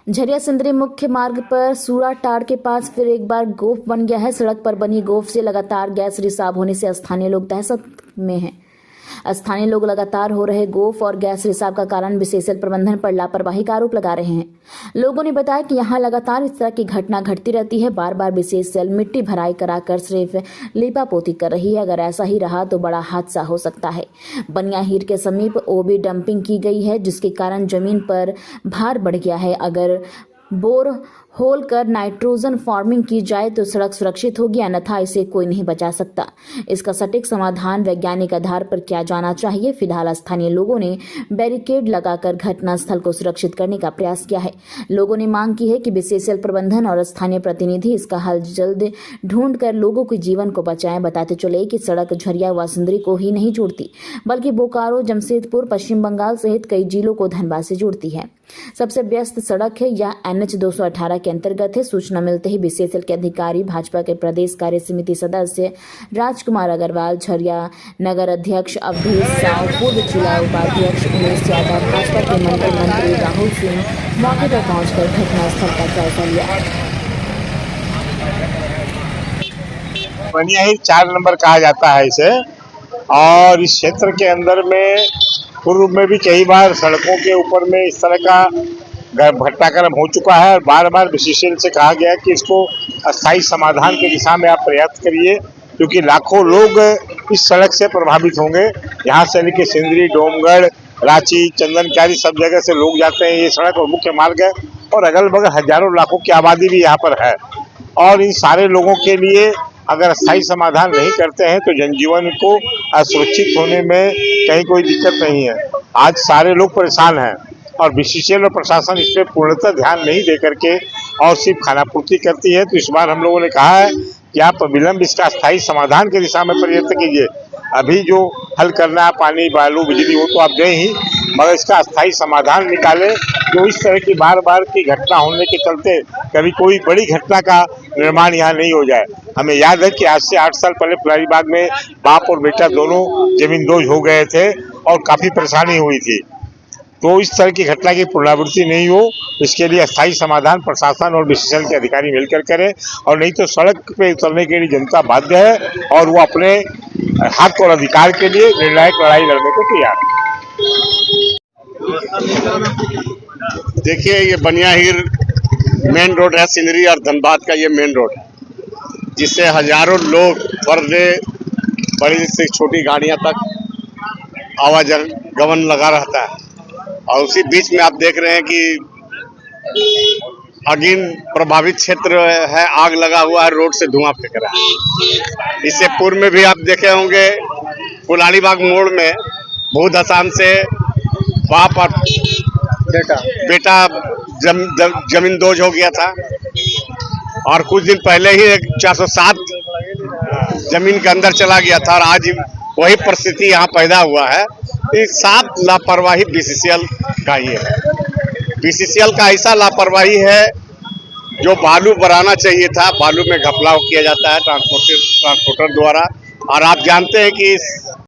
झरिया सिंदरी मुख्य मार्ग पर सूरा टाड़ के पास फिर एक बार गोफ बन गया है। सड़क पर बनी गोफ से लगातार गैस रिसाव होने से स्थानीय लोग दहशत में हैं। स्थानीय लोग लगातार हो रहे गोफ और गैस रिसाव का कारण बीसीसीएल प्रबंधन पर लापरवाही का आरोप लगा रहे हैं। लोगों ने बताया कि यहां लगातार इस तरह की घटना घटती रहती है। बार बार बीसीसीएल मिट्टी भराई कराकर सिर्फ लीपापोती कर रही है। अगर ऐसा ही रहा तो बड़ा हादसा हो सकता है। बनियाहीर के समीप ओबी डंपिंग की गई है, जिसके कारण जमीन पर भार बढ़ गया है। अगर बोर होल कर नाइट्रोजन फार्मिंग की जाए तो सड़क सुरक्षित होगी, अन्यथा इसे कोई नहीं बचा सकता। इसका सटीक समाधान वैज्ञानिक आधार पर किया जाना चाहिए। फिलहाल स्थानीय लोगों ने बैरिकेड लगाकर घटनास्थल को सुरक्षित करने का प्रयास किया है। लोगों ने मांग की है कि बीसीसीएल प्रबंधन और स्थानीय प्रतिनिधि इसका हल जल्द ढूंढकर लोगों के जीवन को बचाएं। बताते चले कि सड़क झरिया व सिंदरी को ही नहीं जोड़ती, बल्कि बोकारो, जमशेदपुर, पश्चिम बंगाल सहित कई जिलों को धनबाद से जोड़ती है। सबसे व्यस्त सड़क है। यह NH 218 के अंतर्गत है। सूचना मिलते ही बीसीसीएल के अधिकारी, भाजपा के प्रदेश कार्य समिति सदस्य राजकुमार अग्रवाल, झरिया नगर अध्यक्ष अवधेश साव, पूर्व जिला उपाध्यक्ष उमेश यादव, भाजपा के मंडल मंत्री राहुल सिंह मौके पर पहुंचकर घटनास्थल का जायजा लिया। बनियाहीर 4 नंबर कहा जाता है इसे, और इस क्षेत्र के अंदर में पूर्व में भी कई बार सड़कों के ऊपर में इस तरह का घटनाक्रम हो चुका है। और बार बार बीसीसीएल से कहा गया है कि इसको अस्थायी समाधान की दिशा में आप प्रयास करिए, क्योंकि लाखों लोग इस सड़क से प्रभावित होंगे। यहाँ से लेकर सिंदरी, डोमगढ़, रांची, चंदनकारी सब जगह से लोग जाते हैं। ये सड़क और मुख्य मार्ग है, और अगल बगल हजारों लाखों की आबादी भी यहाँ पर है। और इन सारे लोगों के लिए अगर स्थायी समाधान नहीं करते हैं तो जनजीवन को असुरक्षित होने में कहीं कोई दिक्कत नहीं है। आज सारे लोग परेशान हैं, और बीसीसीएल और प्रशासन इस पर पूर्णतः ध्यान नहीं दे करके और सिर्फ खानापूर्ति करती है। तो इस बार हम लोगों ने कहा है कि आप विलंब इसका स्थायी समाधान की दिशा में प्रयत्न कीजिए। अभी जो हल करना है, पानी, बालू, बिजली, वो तो आप दें ही, मगर इसका स्थायी समाधान निकालें, जो इस तरह की बार बार की घटना होने के चलते कभी कोई बड़ी घटना का निर्माण यहाँ नहीं हो जाए। हमें याद है कि आज से 8 साल पहले फुलारीबाग में बाप और बेटा दोनों जमींदोज हो गए थे और काफी परेशानी हुई थी। तो इस तरह की घटना की पुनरावृत्ति नहीं हो, इसके लिए अस्थायी समाधान प्रशासन और बीसीसीएल के अधिकारी मिलकर करें, और नहीं तो सड़क पे उतरने के लिए जनता बाध्य है और वो अपने हक और अधिकार के लिए निर्णायक लड़ाई लड़ने को तैयार है। देखिए, ये बनियाहीर मेन रोड है, सिंदरी और धनबाद का ये मेन रोड है, जिससे हजारों लोग पर डे बड़ी से छोटी गाड़ियां तक आवागमन लगा रहता है। और उसी बीच में आप देख रहे हैं कि अगिन प्रभावित क्षेत्र है, आग लगा हुआ है, रोड से धुआं फेंक रहा है। इससे पूर्व में भी आप देखे होंगे फुलारीबाग मोड़ में बहुत आसान से बाप और बेटा जमींदोज हो गया था, और कुछ दिन पहले ही एक 407 जमीन के अंदर चला गया था, और आज वही परिस्थिति यहाँ पैदा हुआ है। इस साफ लापरवाही बीसीसीएल का ही है। बीसीसीएल का ऐसा लापरवाही है, जो बालू बनाना चाहिए था, बालू में घपला किया जाता है ट्रांसपोर्टर द्वारा। और आप जानते हैं कि